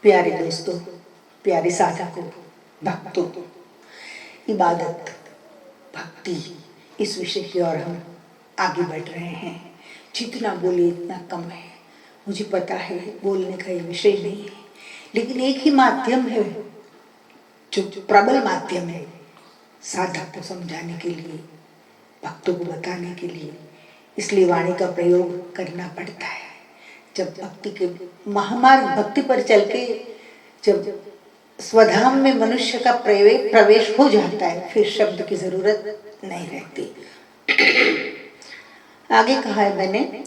प्यारे दोस्तों, प्यारे साधकों, भक्तों, इबादत, भक्ति, इस विषय की ओर हम आगे बढ़ रहे हैं। जितना बोले इतना कम है। मुझे पता है बोलने का ये विषय नहीं है, लेकिन एक ही माध्यम है जो प्रबल माध्यम है साधक को समझाने के लिए, भक्तों को बताने के लिए। इसलिए वाणी का प्रयोग करना पड़ता है। जब भक्ति के महामार्ग भक्ति पर चल के जब स्वधाम में मनुष्य का प्रवेश हो जाता है, फिर शब्द की जरूरत नहीं रहती। आगे कहा है मैंने,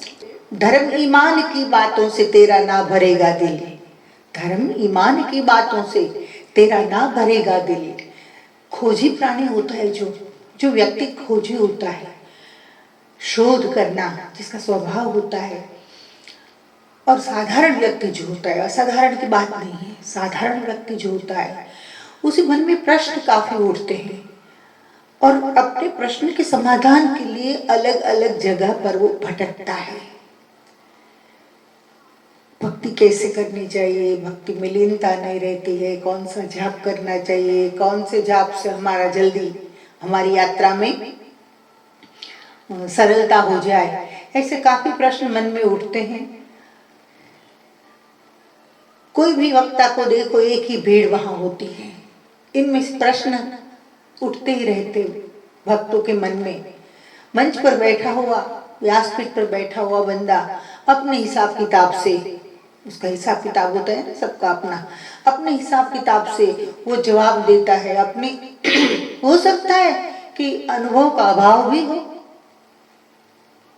धर्म ईमान की बातों से तेरा ना भरेगा दिल। धर्म ईमान की बातों से तेरा ना भरेगा दिल। खोजी प्राणी होता है जो व्यक्ति खोजी होता है, शोध करना जिसका स्वभाव होता है। और साधारण व्यक्ति जो होता है, असाधारण की बात नहीं है, साधारण व्यक्ति जो होता है उसे मन में प्रश्न काफी उठते हैं और अपने प्रश्न के समाधान के लिए अलग अलग जगह पर वो भटकता है। भक्ति कैसे करनी चाहिए, भक्ति में लीनता नहीं रहती है, कौन सा जाप करना चाहिए, कौन से जाप से हमारा जल्दी हमारी यात्रा में सरलता हो जाए, ऐसे काफी प्रश्न मन में उठते हैं। कोई भी वक्ता को देखो, एक ही भीड़ वहां होती है, इनमें से प्रश्न उठते ही रहते भक्तों के मन में। मंच पर बैठा हुआ, व्यासपीठ पर बैठा हुआ बंदा अपने हिसाब किताब से, उसका हिसाब किताब होता है ना सबका अपना, अपने हिसाब किताब से वो जवाब देता है। अपने हो सकता है कि अनुभव का अभाव भी हो,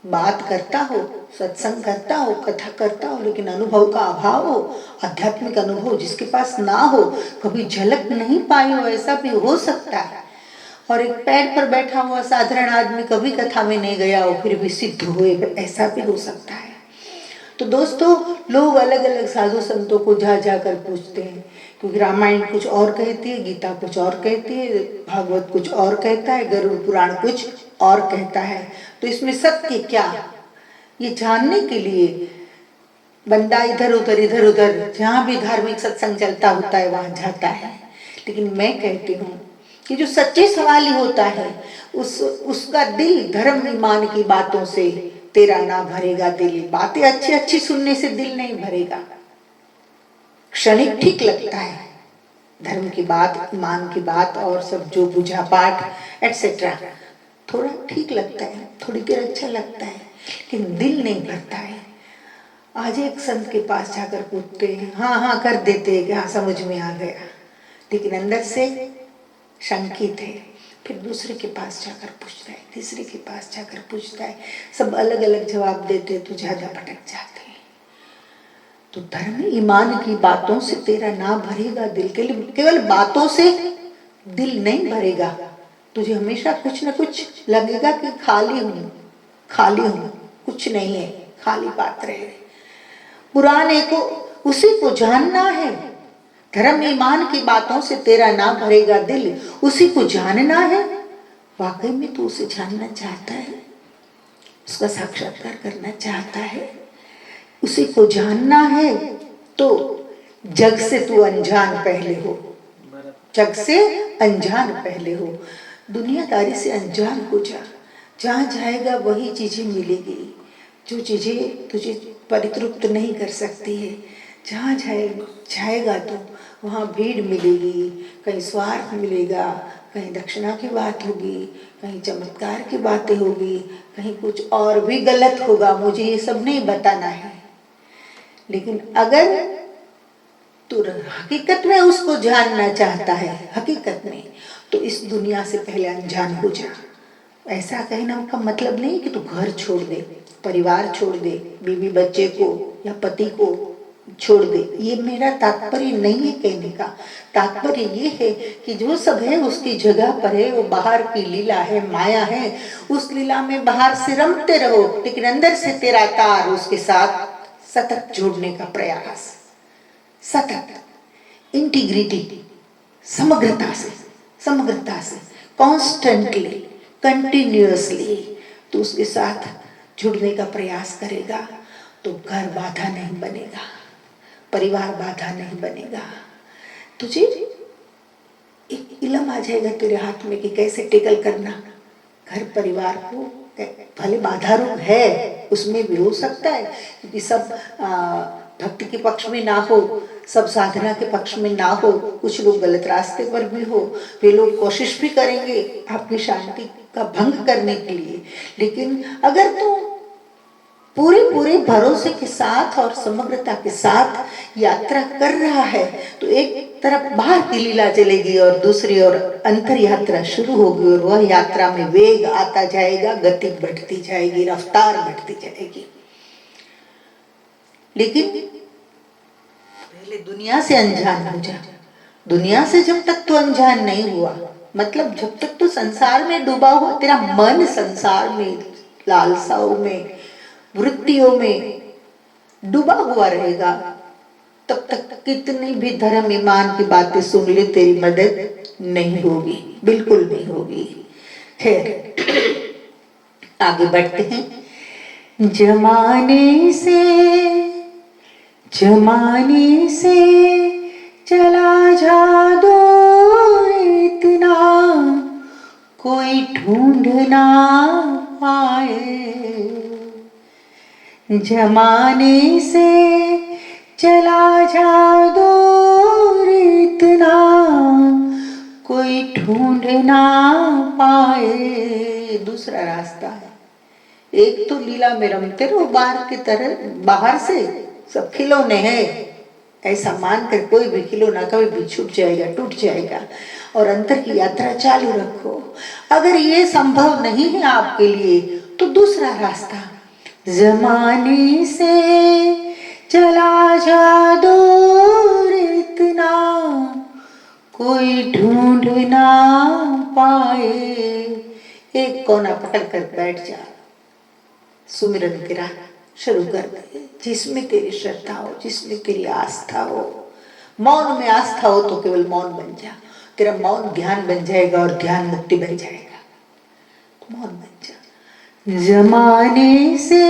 बात करता हो, सत्संग करता हो, कथा करता हो, लेकिन अनुभव का अभाव हो, आध्यात्मिक अनुभव जिसके पास ना हो, कभी झलक नहीं पाई हो, ऐसा भी हो सकता है। और एक पैर पर बैठा हुआ साधारण आदमी कभी कथा में नहीं गया हो, फिर भी सिद्ध हुए, ऐसा भी हो सकता है। तो दोस्तों, लोग अलग अलग साधु संतों को जा जाकर पूछते हैं, क्योंकि रामायण कुछ और कहती है, गीता कुछ और कहती है, भागवत कुछ और कहता है, गरुड़ पुराण कुछ और कहता है। तो इसमें सत्य क्या, ये जानने के लिए बंदा इधर उधर जहाँ भी धार्मिक सत्संग चलता होता है वहां जाता है। लेकिन मैं कहती हूँ कि जो सच्चे सवाली होता है उसका दिल धर्म ईमान की बातों से तेरा ना भरेगा दिल। बातें अच्छी अच्छी सुनने से दिल नहीं भरेगा, क्षणिक ठीक लगता है धर्म की बात, ईमान की बात और सब जो पूजा पाठ एक्सेट्रा, थोड़ा ठीक लगता है, थोड़ी देर अच्छा लगता है, लेकिन दिल नहीं भरता है। आज एक संत के पास जाकर पूछते हैं, हाँ कर देते हैं कि हाँ समझ में आ गया, लेकिन अंदर से शंकित है। फिर दूसरे के पास जाकर पूछता है, तीसरे के पास जाकर पूछता है, सब अलग अलग जवाब देते तो ज्यादा भटक जाते हैं। तो धर्म ईमान की बातों से तेरा ना भरेगा दिल। केवल बातों से दिल नहीं भरेगा, तुझे हमेशा कुछ न कुछ लगेगा कि खाली हूं, कुछ नहीं है, खाली पात्र है। पुराने को उसी को जानना है। धर्म ईमान की बातों से तेरा ना भरेगा दिल, उसी को जानना है। वाकई में तू उसे जानना चाहता है, उसका साक्षात्कार करना चाहता है, उसी को जानना है। तो जग से तू अनजान पहले हो, जग से अनजान पहले हो, दुनियादारी से अनजान हो जा। जहाँ जाएगा वही चीजें मिलेगी जो चीजें तुझे परितृप्त नहीं कर सकती है। जहाँ जाएगा तो वहाँ भीड़ मिलेगी, कहीं स्वार्थ मिलेगा, कहीं दक्षिणा की बात होगी, कहीं चमत्कार की बातें होगी, कहीं कुछ और भी गलत होगा। मुझे ये सब नहीं बताना है, लेकिन अगर तू हकीकत में उसको जानना चाहता है, हकीकत में, तो इस दुनिया से पहले अनजान हो जा। ऐसा कहना का मतलब नहीं कि तू घर छोड़ दे, परिवार छोड़ दे, बीवी बच्चे को या पति को छोड़ दे, ये मेरा तात्पर्य नहीं है कहने का। तात्पर्य ये है कि जो सब है उसकी जगह पर है, वो बाहर की लीला है, माया है। उस लीला में बाहर से रमते रहो, लेकिन अंदर से तेरा तार उसके साथ सतत जोड़ने का प्रयास, सतत इंटीग्रिटी, समग्रता से कॉन्स्टेंटली, कंटिन्यूअसली तो उसके साथ जुड़ने का प्रयास करेगा, तो घर बाधा नहीं बनेगा, परिवार बाधा नहीं बनेगा। तुझे एक इलम आ जाएगा तेरे हाथ में कि कैसे टेकल करना घर परिवार को। भले बाधा रूप है, उसमें भी हो सकता है क्योंकि सब भक्ति के पक्ष में ना हो, सब साधना के पक्ष में ना हो, कुछ लोग गलत रास्ते पर भी हो, वे लोग कोशिश भी करेंगे आपकी शांति का भंग करने के लिए। लेकिन अगर तू पूरे पूरे भरोसे के साथ और समग्रता के साथ यात्रा कर रहा है तो एक तरफ बाहर की लीला चलेगी और दूसरी ओर अंतर यात्रा शुरू होगी, और वह यात्रा में वेग आता जाएगा, गति बढ़ती जाएगी, रफ्तार बढ़ती जाएगी। लेकिन पहले दुनिया से अनजान हो जा। दुनिया से जब तक तो अनजान नहीं हुआ, मतलब जब तक तो संसार में डूबा हुआ, तेरा मन संसार में, लालसाओं में, वृत्तियों में डूबा हुआ रहेगा, तब तक कितनी भी धर्म ईमान की बातें सुन ले तेरी मदद नहीं होगी, बिल्कुल नहीं होगी। खैर आगे बढ़ते हैं। जमाने से चला जा दूर इतना, कोई ढूंढ ना पाए। जमाने से चला जा दूर इतना, कोई ढूंढ ना पाए। दूसरा रास्ता है, एक तो लीला में रमते रहो बाहर की तरह, बाहर से सब खिलौने हैं ऐसा मानकर कोई भी खिलौना कभी भी छूट जाएगा, टूट जाएगा, और अंतर की यात्रा चालू रखो। अगर ये संभव नहीं है आपके लिए तो दूसरा रास्ता, जमाने से चला जा दूर इतना, कोई ढूंढ ना पाए। एक कोना पकड़ कर बैठ जा, सुमिरन तेरा शुरू कर दे, जिसमें तेरी श्रद्धा हो, जिसमें तेरी आस्था हो। मौन में आस्था हो तो केवल मौन बन जा, तेरा मौन ध्यान बन जाएगा और ध्यान मुक्ति बन जाएगा। तो मौन बन जा। जमाने से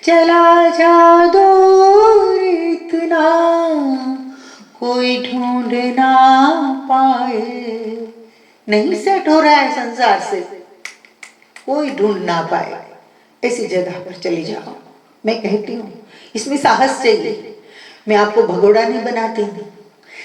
चला जा दूर इतना, कोई ढूंढ ना पाए। नहीं सेट हो रहा है संसार से, कोई ढूंढ ना पाए, ऐसी जगह पर चली जाओ। मैं कहती हूँ इसमें साहस चाहिए, मैं आपको भगोड़ा नहीं बनाती हूँ।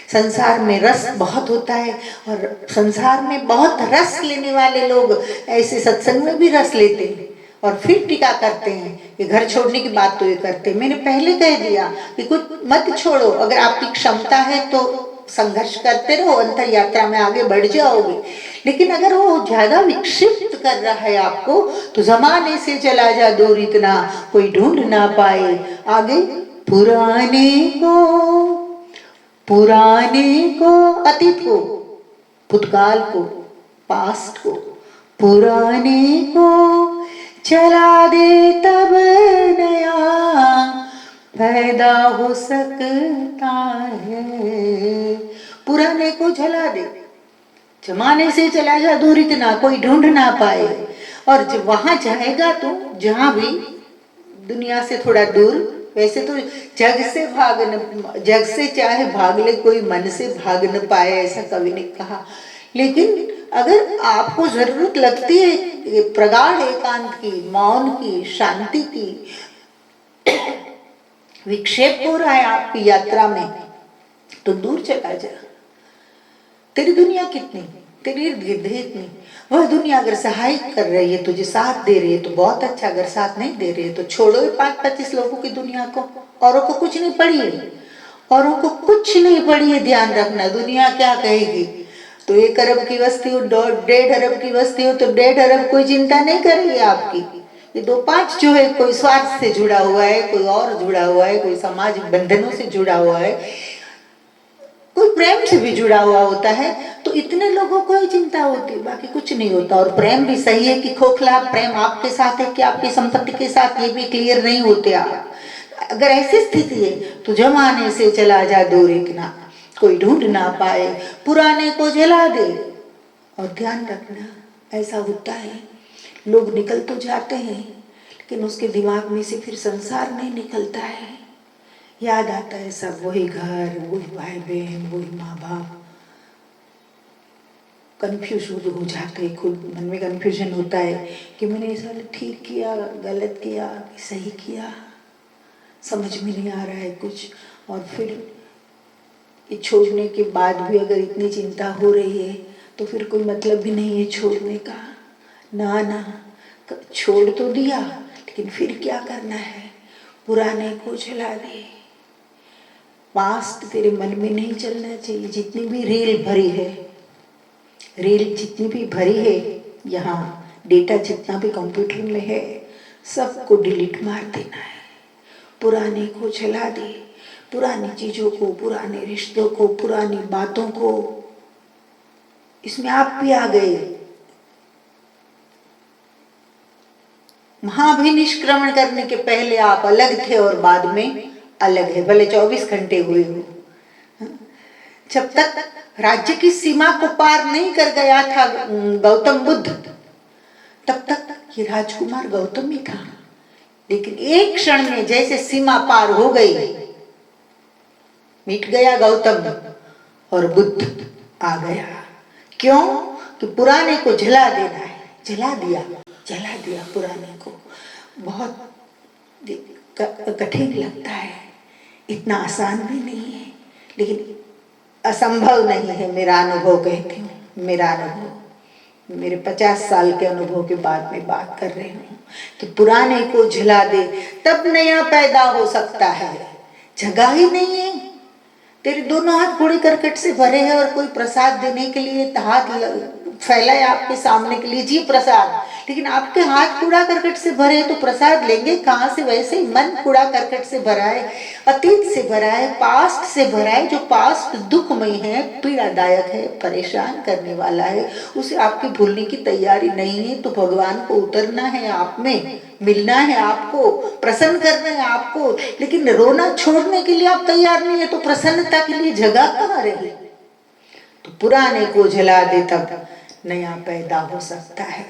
संसार में रस बहुत होता है और संसार में बहुत रस लेने वाले लोग ऐसे सत्संग में भी रस लेते हैं और फिर टीका करते हैं कि घर छोड़ने की बात तो ये करते हैं। मैंने पहले कह दिया कि कुछ मत छोड़ो, अगर आपकी क्षमता है तो संघर्ष करते रहो, अंतर यात्रा में आगे बढ़ जाओगे। लेकिन अगर वो ज्यादा विक्षिप्त कर रहा है आपको तो जमाने से चला जा दूर इतना, कोई ढूंढ ना पाए। आगे पुराने को अतीत को, भूतकाल को, पास्ट को, पुराने को चला दे तब नया पैदा हो सकता है। पुराने को जला दे, जमाने से चला जा दूर इतना, कोई ढूंढ ना पाए। और जब वहां जाएगा तो जहां भी दुनिया से थोड़ा दूर, वैसे तो जग से चाहे भाग ले कोई, मन से भाग न पाए, ऐसा कवि ने कहा। लेकिन अगर आपको जरूरत लगती है प्रगाढ़ एकांत की, मौन की, शांति की, विक्षेप हो रहा है आपकी यात्रा में, तो दूर चला जा। तेरी दुनिया कितनी, तेरी इर्द गिर्द है इतनी। वह दुनिया अगर सहाय कर रही है, तुझे साथ दे रही है तो बहुत अच्छा, अगर साथ नहीं दे रही है तो छोड़ो 5-25 लोगों की दुनिया को। औरों को कुछ नहीं पड़ी है, औरों को कुछ नहीं पड़ी है। ध्यान रखना, दुनिया क्या कहेगी। तो 1 अरब की बस्ती हो, 1.5 अरब की बस्ती हो तो 1.5 अरब कोई चिंता नहीं करेगी आपकी। ये 2-5 जो है, कोई स्वार्थ से जुड़ा हुआ है, कोई और जुड़ा हुआ है, कोई समाज बंधनों से जुड़ा हुआ है, कोई प्रेम से भी जुड़ा हुआ होता है, तो इतने लोगों को ही चिंता होती है, बाकी कुछ नहीं होता। और प्रेम भी सही है कि खोखला प्रेम आपके साथ है कि आपकी संपत्ति के साथ, ये भी क्लियर नहीं होते आप। अगर ऐसी स्थिति है तो जमाने से चला जा दूर इतना, कोई ढूंढ ना पाए। पुराने को जला दे। और ध्यान रखना, ऐसा होता है लोग निकल तो जाते हैं लेकिन उसके दिमाग में से फिर संसार नहीं निकलता है। याद आता है सब, वही घर, वही भाई बहन, वही माँ बाप। कन्फ्यूज हो जाते, खुद मन में कन्फ्यूजन होता है कि मैंने इस वाले ठीक किया, गलत किया, सही किया, समझ में नहीं आ रहा है कुछ। और फिर ये छोड़ने के बाद भी अगर इतनी चिंता हो रही है तो फिर कोई मतलब भी नहीं है छोड़ने का। ना ना, छोड़ तो दिया, लेकिन फिर क्या करना है? पुराने को जला दे। पास्ट तेरे मन में नहीं चलना चाहिए। जितनी भी रील भरी है, रील जितनी भी भरी है, यहाँ डेटा जितना भी कंप्यूटर में है, सबको डिलीट मार देना है। पुराने को जला दे, पुरानी चीजों को, पुराने रिश्तों को, पुरानी बातों को। इसमें आप भी आ गए। महाभिनिष्क्रमण करने के पहले आप अलग थे और बाद में अलग है, भले 24 घंटे हुए हो। जब तक राज्य की सीमा को पार नहीं कर गया था गौतम बुद्ध, तब तक ये राजकुमार गौतम ही था। लेकिन एक क्षण में जैसे सीमा पार हो गई, मिट गया गौतम और बुद्ध आ गया। क्यों? कि पुराने को जला देना है। जला दिया, जला दिया पुराने को। बहुत कठिन लगता है, इतना आसान भी नहीं है, लेकिन असंभव नहीं है। मेरा अनुभव कहती हूँ, मेरा अनुभव, मेरे 50 साल के अनुभव के बाद में बात कर रही हूँ कि पुराने को जला दे, तब नया पैदा हो सकता है। जगह ही नहीं है, तेरे दोनों हाथ कूड़े करकट से भरे हैं और कोई प्रसाद देने के लिए हाथ फैला है आपके सामने के लिए, जी प्रसाद, लेकिन आपके हाथ कूड़ा करकट से भरे हैं तो प्रसाद लेंगे कहाँ से? वैसे ही मन कूड़ा करकट से भरा है, अतीत से भरा है, पास्ट से भरा है। जो पास्ट दुखमय है, पीड़ादायक है, परेशान करने वाला है, उसे आपकी भूलने की तैयारी नहीं है। तो भगवान को उतरना है आप में, मिलना है आपको, प्रसन्न करना है आपको, लेकिन रोना छोड़ने के लिए आप तैयार नहीं है, तो प्रसन्नता के लिए जगह कहाँ रही? तो पुराने को जला दे, तब नया पैदा हो सकता है।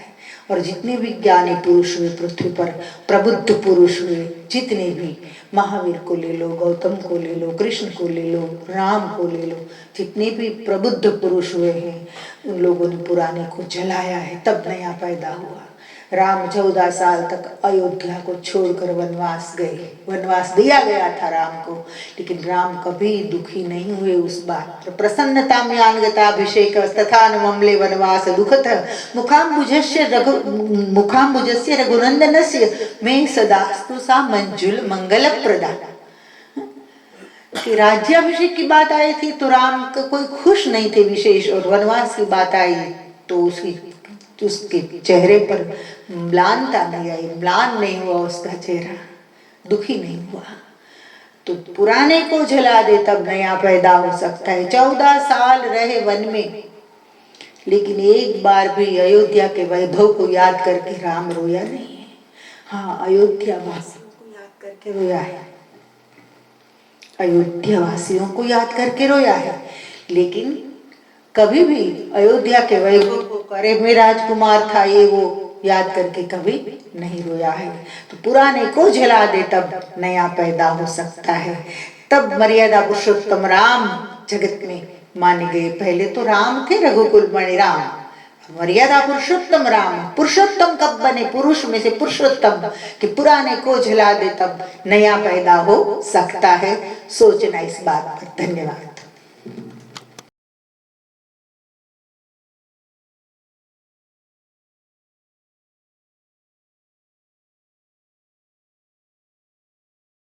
और जितने भी ज्ञानी पुरुष हुए पृथ्वी पर, प्रबुद्ध पुरुष हुए, जितने भी, महावीर को ले लो, गौतम को ले लो, कृष्ण को ले लो, राम को ले लो, जितने भी प्रबुद्ध पुरुष हुए हैं, उन लोगों ने पुराने को जलाया है, तब नया पैदा हुआ। राम 14 साल तक अयोध्या को छोड़कर वनवास गए, वनवास दिया गया था राम को, लेकिन राम कभी दुखी नहीं हुए उस बात पर। प्रसन्नता में अभिषेक तथा ममले वनवास दुखत मुखाम्बुजस्य रघुनंदनस्य में सदास्तु सा मंजुल मंगल प्रदा। कि राज्याभिषेक की बात आई थी तो राम का कोई खुश नहीं थे विशेष, और वनवास की बात आई तो उसके चेहरे पर म्लानता नहीं आई, म्लान नहीं हुआ उसका चेहरा, दुखी नहीं हुआ। तो पुराने को जला दे, तब नया पैदा हो सकता है। 14 साल रहे वन में, लेकिन एक बार भी अयोध्या के वैभव को याद करके राम रोया नहीं है। हाँ, अयोध्या वासियों को याद करके रोया है, अयोध्या वासियों को याद करके रोया है, लेकिन कभी भी अयोध्या के वैभव को, करे में राजकुमार था ये वो, याद करके कभी नहीं रोया है। तो पुराने को जला दे, तब नया पैदा हो सकता है। तब मर्यादा पुरुषोत्तम राम जगत में माने गए। पहले तो राम थे, रघुकुल मणि राम, मर्यादा पुरुषोत्तम राम। पुरुषोत्तम कब बने? पुरुष में से पुरुषोत्तम, कि पुराने को जला दे, तब नया पैदा हो सकता है। सोचना इस बात पर। धन्यवाद।